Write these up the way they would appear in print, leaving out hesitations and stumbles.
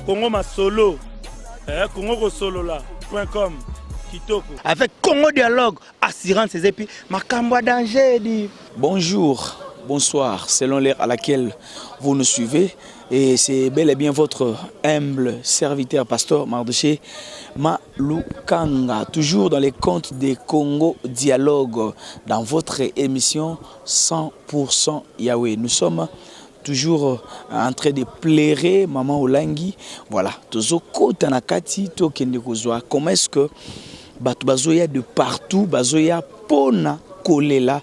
www.congomasolo.com avec Congo Dialogue, assurance et puis Makambo danger dit. Bonjour, bonsoir, selon l'heure à laquelle vous nous suivez. Et c'est bel et bien votre humble serviteur, pasteur Mardoché Malukanga, toujours dans les comptes des Congo Dialogue, dans votre émission 100% Yahweh. Nous sommes toujours en train de plairer Maman Olangi. Voilà, Tozoko Tanakati, Tokende Kozwa. Comment est-ce que Batu Bazoya de partout, Bazoya Pona Kolela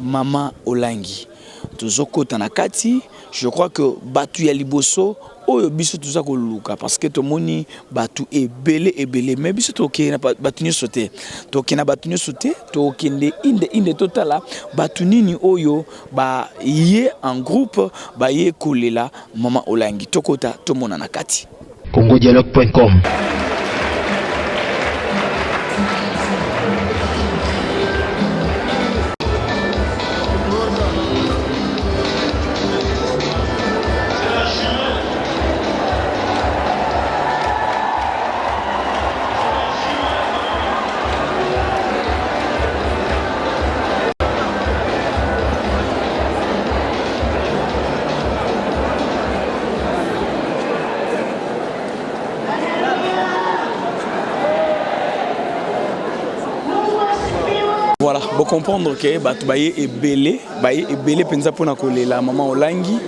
Maman Olangi? Tozoko Tanakati, je crois que Batu ya liboso oyo biso tuza koluka parce que tomoni Batu ebele mais biso toke na Batu nyo sote toke na Batu nyo sote toke inde totala Batu nini oyo ba ye en groupe ba ye kolela Maman Olangi tokota tomona na kati congodialogue.com. Voilà, vous comprendre que Batu baye ebele penza pona kolela Maman Olangi.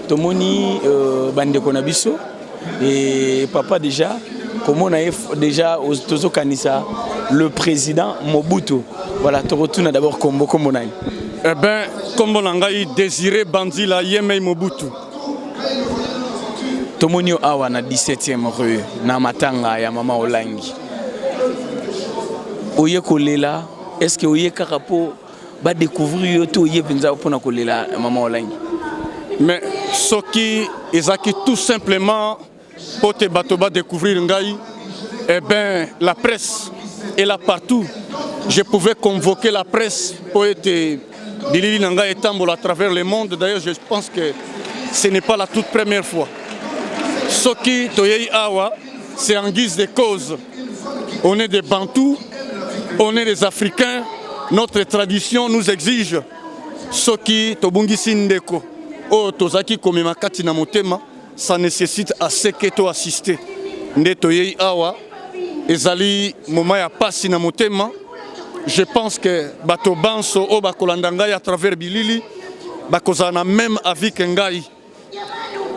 Tomoni bande konabiso et papa déjà comment on a déjà aux Tozo Kanisa le président Mobutu. Voilà, tu retournes d'abord comme on a. Eh ben, comme on a désiré Bandila Yemei Mobutu. Tomoni awa na 17e rue na matanga ya Maman Olangi. Oye kolela. Est-ce que vous avez découvrir tout pour la Maman Olangi? Mais ce qui est tout simplement pour te découvrir Ngaï, eh bien la presse est là partout. Je pouvais convoquer la presse pour être Bilili Nanga et Tambola à travers le monde. D'ailleurs, je pense que ce n'est pas la toute première fois. Ce qui Toyei Awa, c'est en guise de cause. On est des Bantous. On est des Africains, notre tradition nous exige ce qui tobungisi ndeko o tozaki komema kati na motema, ça nécessite à ce que to assister ndeto yei awa ezali moment ya pasi na motema. Je pense que bato banso o bakolanda ngai à travers Bilili bakozana même avis que ngai.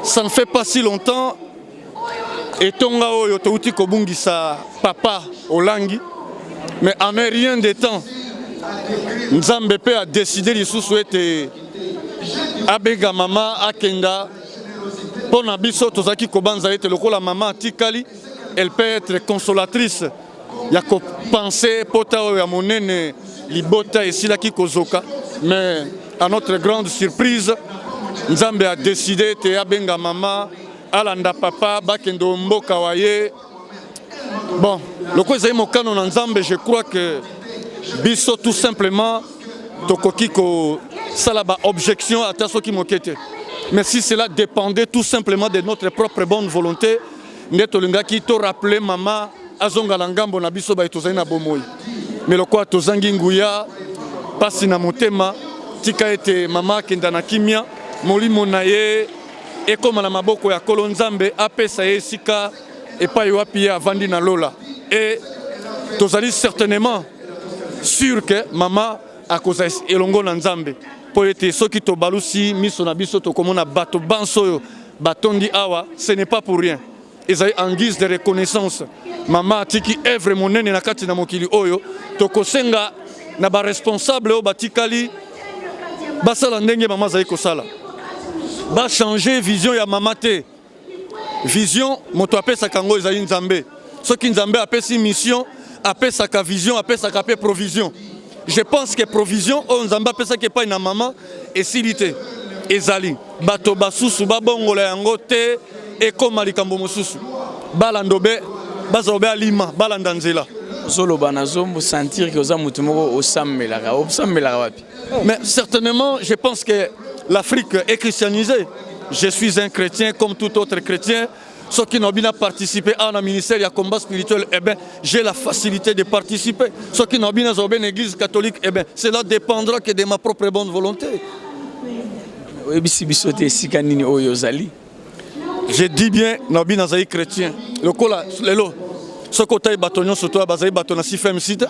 Ça ne fait pas si longtemps et tonga oyo touti kobungisa papa Olangi. Mais en rien de temps, Nzambe a décidé de souhaiter Abega Mama Akenda pour Nabiso Tozaki Kobanza et le la maman Tikali, elle peut être consolatrice. Il y a penser Pota ya monene Libota et Silaki Kozoka, mais à notre grande surprise, Nzambe a décidé de Abenga Mama Alanda Papa Bakendo Mboka Waye. Bon, le quoi est mon canon en Zambie, je crois que Bisso tout simplement Tokokiko Salaba objection à Tasso qui m'inquiète. Mais si cela dépendait tout simplement de notre propre bonne volonté, Netolinga qui te rappelé maman Azonga Langambo na Bisso ba etozana bomoy. Mais le quoi tozangi nguya pasi na motema tika ete mama kendana kimia molimo na ye ekoma na maboko ya Kolo Nzambe apesa ye sika et pas yoapi avandi na lola et tozali certainement sûr que maman a cause elongo na Nzambe pour être ceux qui to balusi miso na biso to komona bato banso batondi awa ce n'est pas pour rien ezali en guise de reconnaissance maman tiki œuvre monene na kati na mokili oyo to kosenga na ba responsable o batikali basala ndenge maman zali kosala ba changer vision ya maman te. Vision, moto apesa kango ezali Nzambe. Ce qui Nzambe apesi mission, apesa ka vision, apesa ka provision. Je pense que provision on Nzambe apesa ke pa na maman et silité. Ezali bato basusu babongola yango te e koma likambo mosusu. Balandobe bazobe alima balanda nzela. Solo banazombo sentir que oza mutu moko osambela wapi. Mais certainement, je pense que l'Afrique est christianisée. Je suis un chrétien comme tout autre chrétien. Ceux qui n'ont pas participé à un ministère et à combat spirituel, eh bien, j'ai la facilité de participer. Ceux qui n'ont pas dans une église catholique, eh bien, cela dépendra que de ma propre bonne volonté. Je dis bien, nous sommes chrétiens. Le cola, ce côté est bâtonnier, surtout à Bazaï, bâtonnier, si fait site.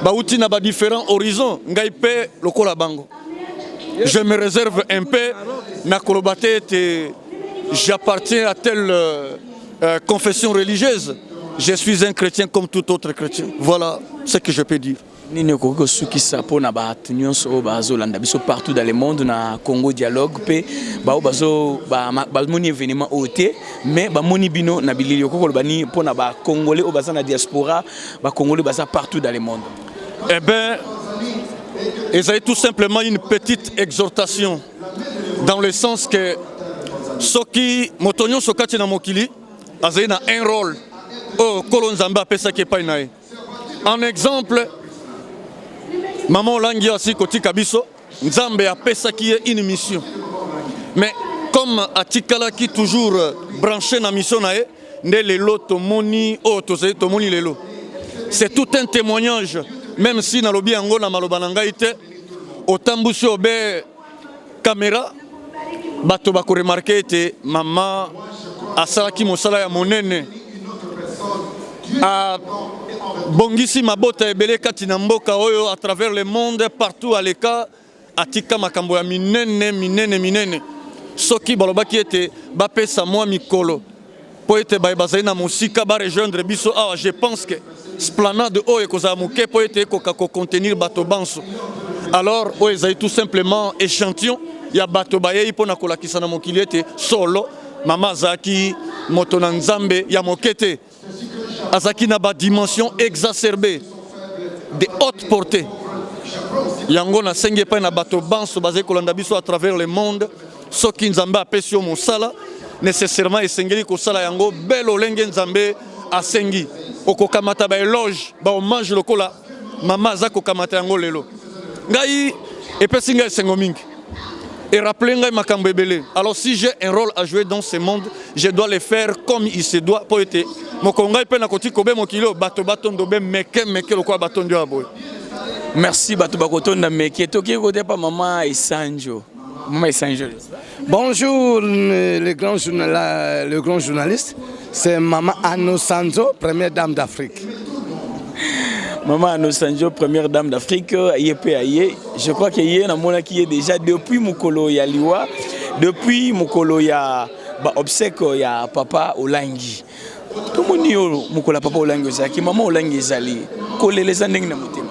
Baouti n'a pas différents horizons. Ngaïpe, le cola bango. Je me réserve un peu. Na kolobate, j'appartiens à telle confession religieuse. Je suis un chrétien comme tout autre chrétien. Voilà ce que je peux dire. Nini okoko suki sapo na bato nyonso bazolanda biso partout dans le monde na Congo Dialogue pe bao bazo ba moni événement oté mais ba moni bino na bilili okoko lobani pona ba congolais o baza na diaspora ba congolais baza partout dans le monde. Eh bien, c'est tout simplement une petite exhortation dans le sens que ceux qui motonyo sokati na mokili azai na un rôle au kolonzamba pesa ke pa inae. En exemple, Maman Olangi aussi côté Kabiso, Nzambe a pesa qui est une mission. Mais comme Atikala qui toujours branché dans la mission, c'est tout un témoignage, même si dans le bien Angola Malobananga était au Tambusi Obe caméra, bato bako remarqué était maman asalaki mosala ya monene a bongisi mabota ebele kati na mboka oyo à travers le monde partout à l'écart atika makambo ya minene soki balobaki ete bapesa mwa mikolo po ete bazali na mosika ba rejoindre biso awa. Je pense que esplanade oyo ekozala moke po ete ekoka contenir bato banso. Alors oyo ezali tout simplement échantillon ya bato bayei mpona kolakisa na mokili ete solo mama azalaki moto na nzambe ya moke te, azaki na ba dimension exacerbée de haute portée. Yango na sengi pa na bato banso bazali kolanda biso à travers le monde. Soki nzambe apesi yo mosala nécessairement esengeli kosala yango belo lenge nzambe asengi okokamata ba éloge ba hommage lokola mama za kokamata yango lelo ngai epesi ngai esengo mingi et rappeler ngai makambo ebele. Alors si j'ai un rôle à jouer dans ce monde, je dois le faire comme il se doit pour être mokongai pe na koti kobe mokilo bato batondo be meke lokola batondo aboy. Merci bato bakotonda meke toki kote pa mama Esanjo. Maman Esanjo. Bonjour le grand journaliste, c'est Maman Anosanjo, première dame d'Afrique. Maman Anosanjo, première dame d'Afrique, je crois qu'il y a un qui est déjà depuis Mukolo ya Liwa, depuis Mukolo ya obsèque ya Papa Olangi. Tout le monde Mukola Papa Olangi qui Maman Olangi ezali. Kolé les andeng na motema.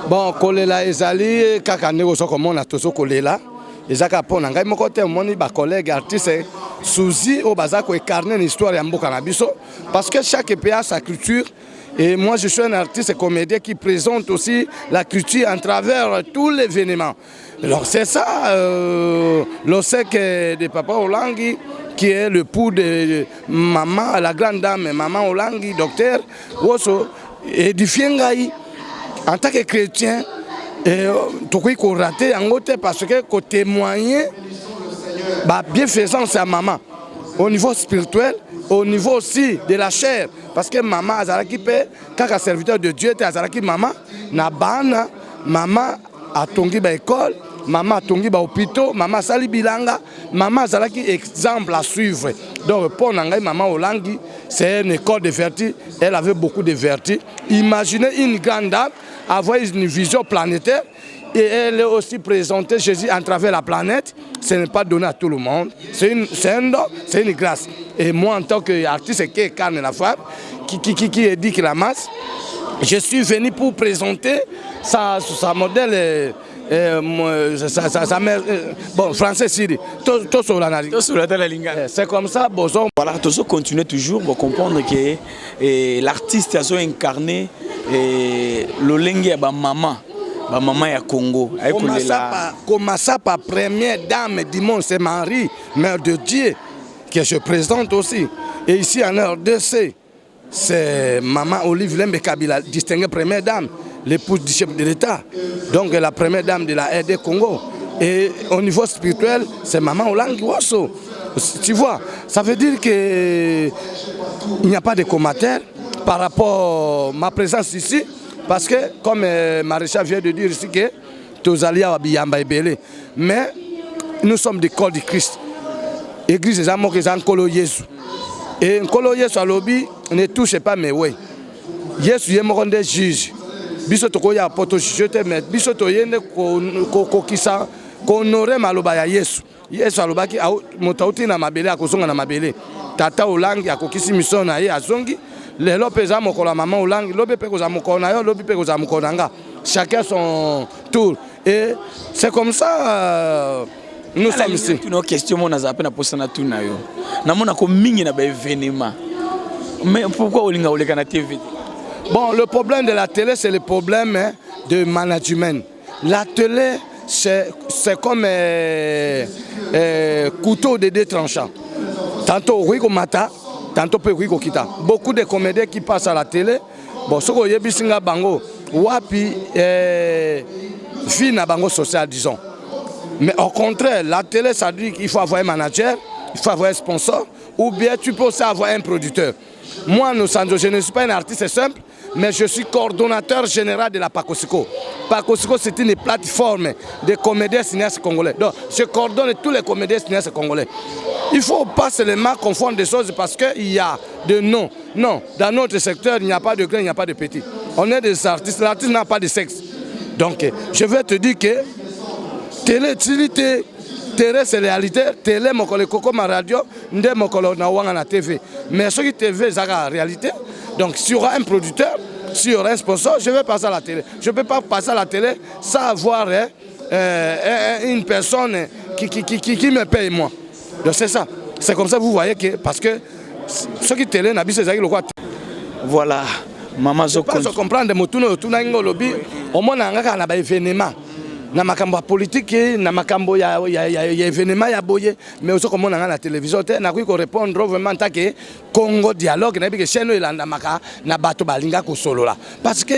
Bon, kolé la ezali kaka ndeko soko mona toso kolé la. Ezaka pona ngai moko te moni ba collègue artiste souci au bazako incarner l'histoire ya mboka na biso parce que chaque pays a sa culture. Et moi, je suis un artiste et comédien qui présente aussi la culture à travers tous les événements. Alors c'est ça, l'obsèque de Papa Olangi, qui est le pou de maman, la grande dame, maman Olangi, docteur, Woso, édifié Ngaï. En tant que chrétien, tout ce qu'on a raté, parce que qu'on témoigne la bienfaisance à maman, au niveau spirituel, au niveau aussi de la chair. Parce que maman azalaki pe kaka serviteur de Dieu te azalaki maman na bana maman atongi ba école, maman atongi ba hôpital, maman sali bilanga, maman azalaki exemple à suivre. Donc pour ngai maman Olangi, c'est une école de vertu, elle avait beaucoup de vertu. Imaginez une grande dame avoir une vision planétaire et elle est aussi présentée Jésus à travers la planète. Ce n'est pas donné à tout le monde. C'est un don, c'est une grâce. Et moi, en tant qu'artiste qui incarne la femme, qui éduque la masse, je suis venu pour présenter sa modèle, sa mère, bon, français, Siri. C'est comme ça, bonjour. Voilà, tous continuer toujours pour comprendre que l'artiste a incarné l'olenge ya ba maman ya Congo. Commença par première dame du monde, c'est Marie, mère de Dieu, que je présente aussi. Et ici en RDC, c'est Maman Olive Lembe Kabila, distinguée première dame, l'épouse du chef de l'État, donc la première dame de la RD Congo. Et au niveau spirituel, c'est Maman Olangi Wosso. Tu vois, ça veut dire qu'il n'y a pas de commentaires par rapport à ma présence ici. Parce que, comme Maréchal vient de dire ici, que Tozalia Biyamba Ebele. Mais nous sommes des corps du Christ. L'église des amours qui est en Kolo Yesu. Et en Kolo Yesu à l'obi, ne touchez pas mes way. Yesu est mort des juges. Biso tokoya poto jeter mais biso toyende ko kisa ko honorer maloba ya Yesu. Yesu alobaki motauti na mabele akozonga na mabele. Tata Olangi akokisi mission na ye azongi. Lelo peza mokola Maman Olangi lobe pe koza mokona yo lobe pe koza mokona nga. Chacun son tour. Et c'est comme ça nous sommes ici. Une question mon azape na posana tout na yo. Na mona ko mingi na ba événement. Mais pourquoi Olinga oleka na TV? Bon, le problème de la télé, c'est le problème de management. La télé, c'est comme couteau de deux tranchants. Tantôt Rico Mata, tantôt Rico Kita. Beaucoup de comédiens qui passent à la télé, bon, ce que Yebisinga Bango, Wapi, vie na Bango social, disons. Mais au contraire, la télé, ça dit qu'il faut avoir un manager, il faut avoir un sponsor, ou bien tu peux aussi avoir un producteur. Moi, je ne suis pas un artiste simple, mais je suis coordonnateur général de la Pakosiko. Pakosiko, c'est une plateforme de comédiens cinéastes congolais. Donc, je coordonne tous les comédiens cinéastes congolais. Il ne faut pas seulement confondre des choses parce qu'il y a de noms. Non, dans notre secteur, il n'y a pas de grand, il n'y a pas de petit. On est des artistes, l'artiste n'a pas de sexe. Donc, je vais te dire que télé, c'est la réalité. Télé, mokole koko ma radio, nde mokolo na wanga na TV. Mais ce qui TV, c'est la réalité. Donc, s'il y aura un producteur, s'il y aura un sponsor, je vais passer à la télé. Je ne peux pas passer à la télé sans avoir une personne qui me paye moi. Donc, c'est ça. C'est comme ça que vous voyez que, parce que ce qui télé, c'est le quoi. Voilà. Maman je pense comprendre que lobby au moins on a un événement na makambo politique na makambo ya événement ya boye mais aussi comme on a la télévision na ko répondre vraiment tant que Congo dialogue na bi chaîne elanda maka na bato balinga ko solola parce que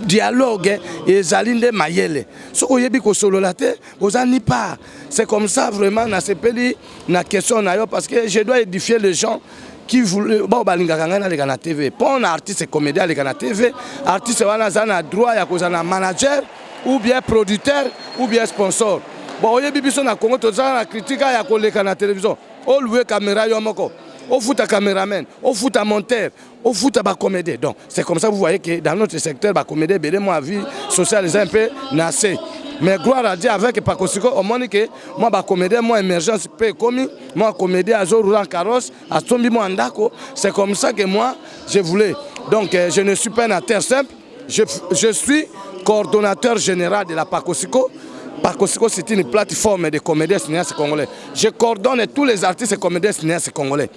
dialogue ezalinde mayele so oyebi ko solola te ozani pas c'est comme ça vraiment na sepeli na question na yo parce que je dois édifier les gens qui voulait bon balinga kangana les na TV pour un artiste et comédien les na TV artiste wana zana droit ya ko zana manager ou bien producteur ou bien sponsor bon oyebi biso na Congo to zana critique ya ko leka na télévision o louer caméra yo moko o futa caméraman o futa monteur o futa ba comédien donc c'est comme ça vous voyez que dans notre secteur ba comédien belé moi vie sociale un peu nassé. Mais gloire à Dieu avec Pakosiko, au moins que moi, ma comédie, moi, émergence peut commis, moi, comédie à jour roulant carrosse, à tomber moi en dako. C'est comme ça que moi, je voulais. Donc, je ne suis pas un acteur simple, je suis coordonnateur général de la Pakosiko. Pakosiko, c'est une plateforme de comédiens cinéastes congolais. Je coordonne tous les artistes et comédiens cinéastes congolais.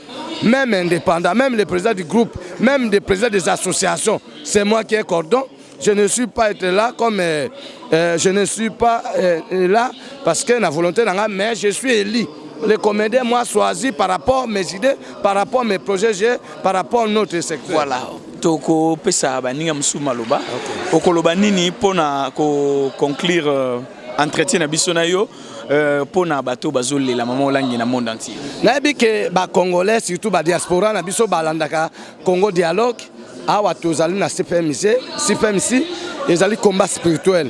Même indépendants, même les présidents du groupe, même les présidents des associations, c'est moi qui ai coordonné. Je ne suis pas là comme je ne suis pas là parce que la volonté n'a pas, mais je suis élu. Les comédiens, moi, choisi par rapport à mes idées, par rapport à mes projets, par rapport à notre secteur. Voilà. Toko pesa baninga msuma loba. Okoloba nini pona ko conclure entretien na biso na yo pona bato bazole la Maman Olangi na monde entier. Na bi ke ba congolais surtout ba diaspora na biso balandaka Congo dialogue. Awa tozali na CPMC ezali combat spirituel.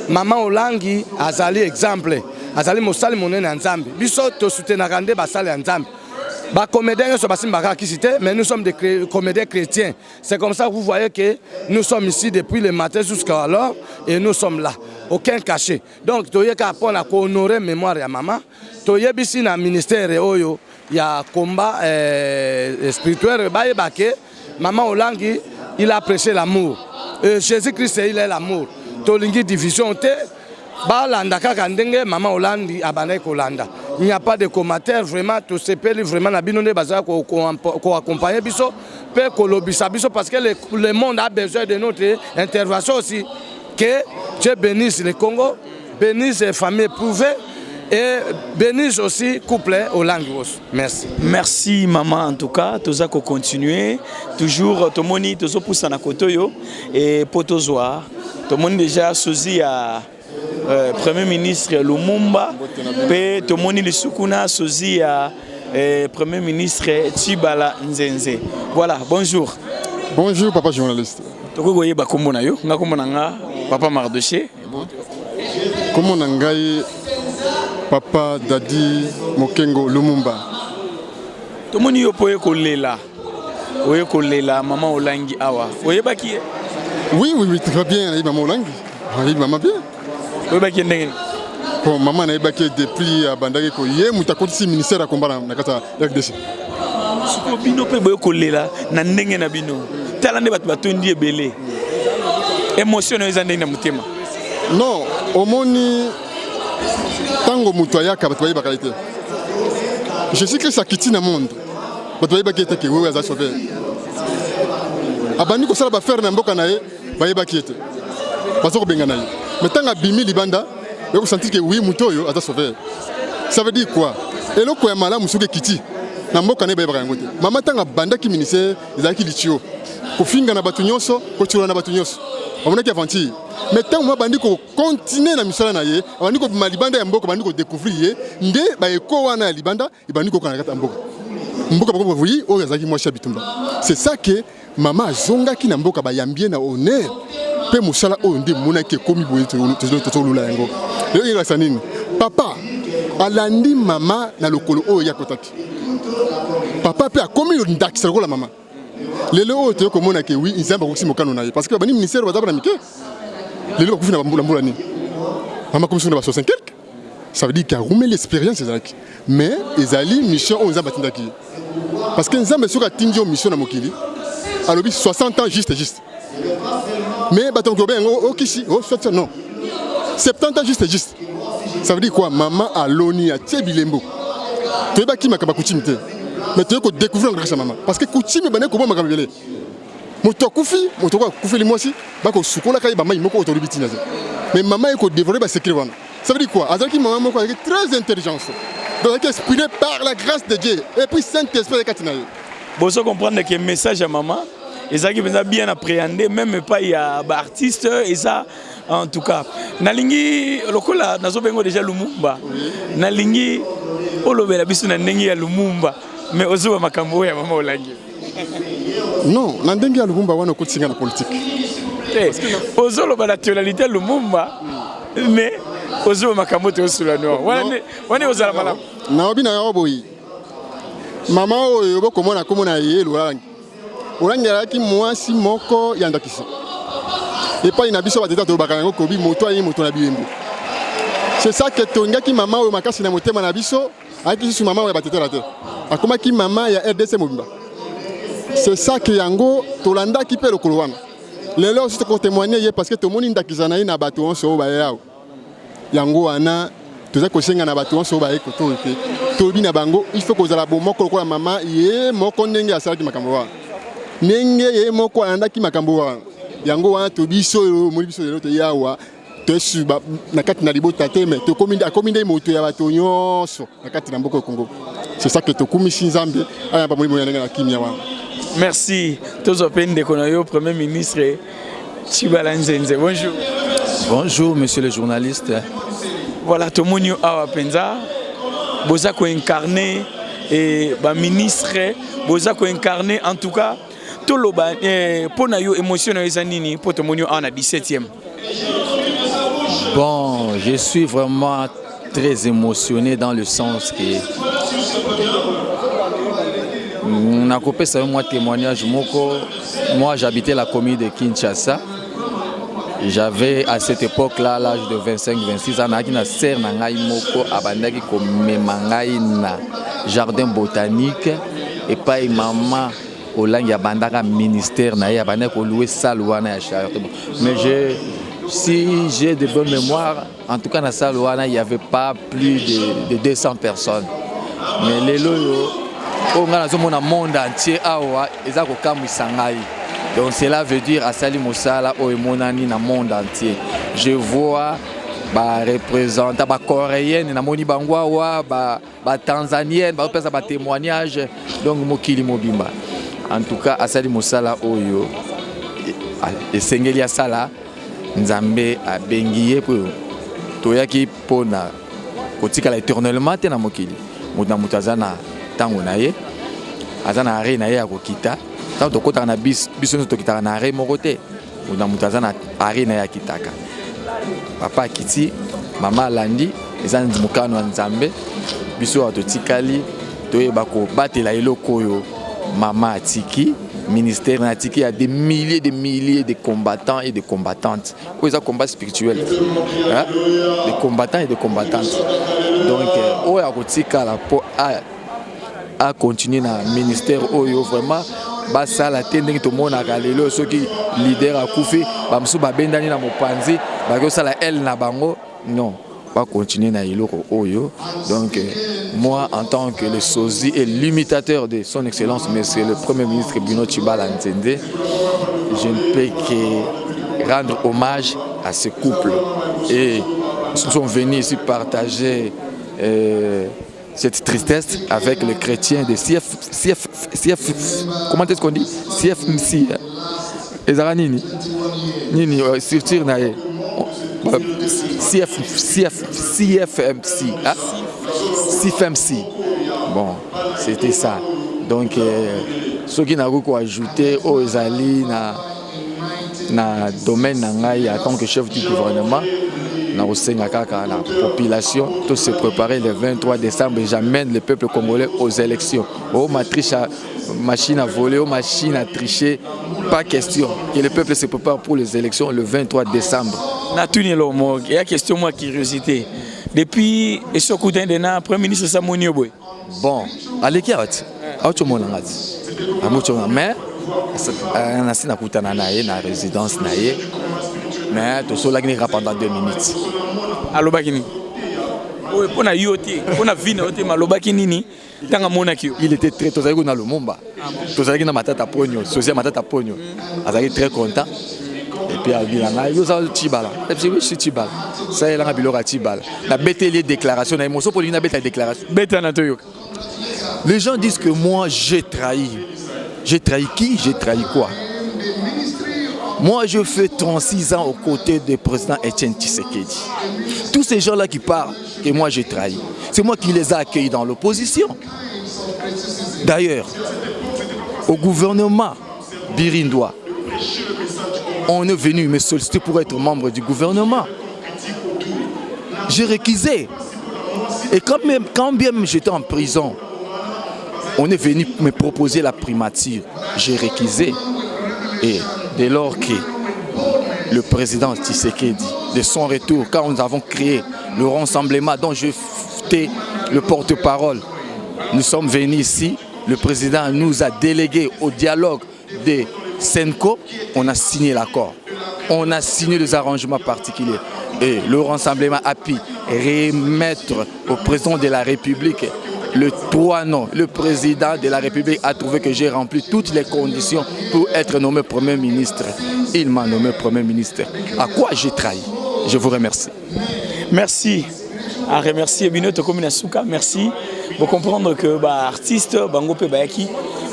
Maman Olangi azali exemple, azali mosali monene nzambe. Biso to soutenaka nde basali nzambe. Ba comédiens so basimbaka kisite, mais nous sommes des comédiens chrétiens. C'est comme ça que vous voyez que nous sommes ici depuis le matin jusqu'à alors et nous sommes là. Aucun cachet. Donc toyeka pona ko honorer mémoire ya maman. Toyebisi na ministère oyo ya combat spirituel ba yebake Maman Olangi, il a prêché l'amour. Jésus-Christ, il est l'amour. Tolingi division te, balanda kakandenge Maman Olangi abane kolanda. Il n'y a pas de commentaire vraiment tout se peli vraiment na binone baza ko accompagner biso pe ko lobisa biso parce que le monde a besoin de notre intervention aussi que Dieu bénisse le Congo, bénisse les familles éprouvées. Et bénisse aussi couple Olangi. Merci. Merci maman en tout cas. Toza ko continuer toujours tomoni tozo poussa na kotoyo et potozoa. Tomoni déjà sozi à Premier ministre Lumumba, pe tomoni le sukuna sozi ya Premier ministre Tshibala Nzenze. Voilà, bonjour. Bonjour papa journaliste. Toko goyeba kombo na yo, nga kombo na nga papa Mardoché. Kombo na ngai papa Dadi Mokengo Lumumba. Tomoni yo poye kolela. Oye kolela maman Olangi awa. Oyeba ki? Oui, très bien, maman Olangi. Oui, maman bien. Oyeba ki ndenge? Bon, maman na ebaki depuis bandaki ko ye mutakoti ministère ya combat na kata RDC. Suko bino pe boye kolela na ndenge na bino. Tala nde bato batondi ebele. Émotion eza ndenge na mutema. Non, omoni tango mutu ayaka bato bayeba qualité. Je sais que ça quitte le monde. Bato bayeba ki eteke wewe aza sauver. Abandi ko sala ba faire na mboka na ye bayeba ki ete. Bazo ko benga na ye. Mais tanga bimi libanda, vous sentez que oui, Moutoyo a sauvé. Ça veut dire quoi? Et là, quand malade, monsieur Kiti, na mboka ne bayeba yangote. Mama tanga banda ki ministère, ezaki litio. Ko finga na batunyoso, ko tshula na batunyoso. On a qui aventure. Mais tant moi bandi ko continuer na misala na ye, bandi ko malibanda ya mboka bandi ko découvrir nde ba eko wana ya libanda, bandi ko kana kata mboka. Mboka ba ko voyi o yazaki moi chabitumba. C'est ça que mama zonga ki na mboka ba yambie na honneur. Pe musala oyo ndi mona ke komi boye tozolula yango. Leo ila sanini. Papa alandi mama na lokolo oyo ya kotaki. Papa pe akomi ndakisa lokola mama. Lelo oyo te komona ke oui nzamba ko simokano na ye parce que bani ministère bazaba na mike. Lelo ko fina mbula ni. Mama comme sur na 65 quelque. Ça veut dire qu'il a roumé l'expérience ezalaki. Mais ezali mission on nzamba tindaki. Parce que nzamba soka tinjo mission na mokili. Alobi 60 ans juste. Mais baton Gobin, non. 70 ans juste. Ça veut dire quoi? Maman a l'oni à Tchebilembo. Tu es qui m'a coutumé. Mais tu as découvert grâce à maman. Parce que coutume, ben comment m'a révélé. Mon koufi les mois aussi. Bako soukola kai bama imoko autolibiti naze. Mais maman est dévorer ba secret wana. Ça veut dire quoi? Azaki maman moko est très intelligente. Donc elle est inspirée par la grâce de Dieu et puis Saint-Esprit de Katinaye. Bon, ça comprendre que message à maman. Et ça qui est bien appréhendé, même pas il y a des artistes, et ça, en tout cas. Nalingi, lokola, nazo bengo déjà Lumumba. Nalingi, olobe la bisu na nengi ya Lumumba, mais ozo makambo ya mama Olangi. Non, na nengi ya Lumumba wana kotinga na politique. Ozo loba nationalité Lumumba, mais ozo makambo te osula no. Wane ozala malamu. Na obi na yoboyi. Mama oyo bokomona komona ye Lulangi. Olangela ki mwasi moko yandakisi. Et pas ina biso bateta to bakango kobi moto ayi moto na biembo. C'est ça que tonga ki mama o makasi na motema na biso, aki su mama o bateta la te. Akoma ki mama ya RDC mobimba. C'est ça que yango tolanda ki pe lokolo wana. Lelo aussi ko témoigner parce que to moni ndakizana ina bato onso ba yao. Yango wana toza ko senga na bato onso ba eko to pe. To bi na bango, il faut ko zala bo moko ko mama ye moko ndenge asala ki makambo wa. Nenge ye moko andaki makambo wana yango wana to biso mo biso lelo te yawa to suba na kati na libota te mais to kominde moto ya bato nyonso na kati na mboko Congo. C'est ça que to kumisi nzambe aya ba mo yanga na kimia wana. Merci. Tozo pende konayo Premier ministre Tshibala Nzenze. Bonjour. Bonjour monsieur le journaliste. Voilà tomonio awa penza boza ko incarner et ba ministre boza ko incarner en tout cas toloba pona yo émotion eza nini po tomonio ana 17e. Bon, je suis vraiment très émotionné dans le sens que na kopesa moi témoignage moko. Moi j'habitais la commune de Kinshasa. J'avais à cette époque-là l'âge de 25-26 ans na sœur na ngai moko abandaki ko memangai na jardin botanique et pas maman Olangi abandaka ministère na ya abandaki ko louer salle wana ya charité. Mais si j'ai de bonnes mémoires, en tout cas dans la salle il n'y avait pas plus de 200 personnes. Mais les loyaux, on a dans monde entier, donc cela veut dire à Sali Moussala, au Monani dans le monde entier. Je vois des représentants, des Coréens, des Bangwa, des Tanzaniens, des témoignages, donc Mokili Mobimba. En tout cas, à Sali Moussala, Oyo, et Sengelia Sala, Nzambe a bengié pour toyaki pona kotikala éternellement te na mokili moto na moto aza na ntango na ye aza na arrêt na ye ya kokita ntango tokotaka na biso nyonso tokitaka na arrêt moko te moto na moto aza na arrêt na ye akitaka papa akiti mama alandi eza mokano ya nzambe biso awa totikali toyeba kobatela eloko oyo mama atiki ministère natiki, il y a des milliers de combattants et de combattantes. Où est un combat spirituel, hein? Des combattants et de combattantes. Donc, où est à continuer dans le ministère où vraiment basa la tendance tout le monde a galéré ceux qui leader à Koufi, bamsou babendani na mopanzi, bagosa la elle na bango non. Pas continuer dans l'iloko oyo. Donc moi en tant que le sosie et l'imitateur de son excellence monsieur le premier ministre Bruno Tshibala Nzende, je ne peux que rendre hommage à ce couple et nous sommes venus ici partager cette tristesse avec les chrétiens de comment est-ce qu'on dit CFMC Ezaranini Nini sur nae CFMC, hein? CFMC. Bon, c'était ça. Donc, ce qui n'a pas ajouté aux alliés dans le domaine en tant que chef du gouvernement, la population, tout se préparer le 23 décembre et j'amène le peuple congolais aux élections. Oh, machine à voler, oh, machine à tricher, pas question. Que le peuple se prépare pour les élections le 23 décembre. Il y a question, moi, curiosité. Depuis le Premier ministre Samoni Oboy. Bon, allez, qui a été mais on a aussi na résidence naie, mais tout cela qui pendant 2 minutes. Allo bakini. Oui, pour na yoté, pour na vie yoté malobaki nini. Il était très tôt dans le Momba. Tout à na matata pogno, sosia matata pogno. Azaki très content. Et puis à Bilanga, il y a Tshibala. Et puis oui, je suis Tshibala. Ça il a bilora Tshibala. La bête les déclarations, na émotion pour une bête déclaration. Bête na toyo. Les gens disent que moi j'ai trahi. J'ai trahi qui? J'ai trahi quoi? Moi je fais 36 ans aux côtés du président Etienne Tshisekedi. Tous ces gens-là qui parlent que moi j'ai trahi, c'est moi qui les ai accueillis dans l'opposition. D'ailleurs, au gouvernement birindois, on est venu me solliciter pour être membre du gouvernement. J'ai réquisé. Et quand bien j'étais en prison, on est venu me proposer la primature. J'ai réquisé. Et dès lors que le président Tshisekedi, de son retour, quand nous avons créé le rassemblement dont je fais le porte-parole, nous sommes venus ici, le président nous a délégué au dialogue de Senko, on a signé l'accord. On a signé les arrangements particuliers. Et le rassemblement a pu remettre au président de la République le 3 non. Le président de la République a trouvé que j'ai rempli toutes les conditions pour être nommé Premier ministre. Il m'a nommé Premier ministre. À quoi j'ai trahi? Je vous remercie. Merci. À remercier Binoto Komina Souka. Merci. Pour comprendre que artiste Bangope Bayaki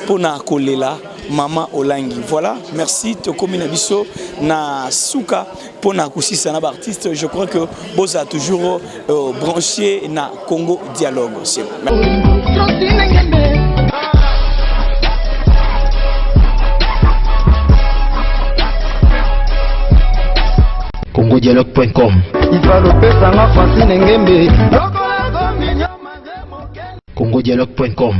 pour na kolela Mama Olangi. Voilà, merci Tokomina Biso na Souka pour na kusisa na artiste. Je crois que Boza a toujours branché na Congo Dialogue aussi. congodialogue.com congodialogue.com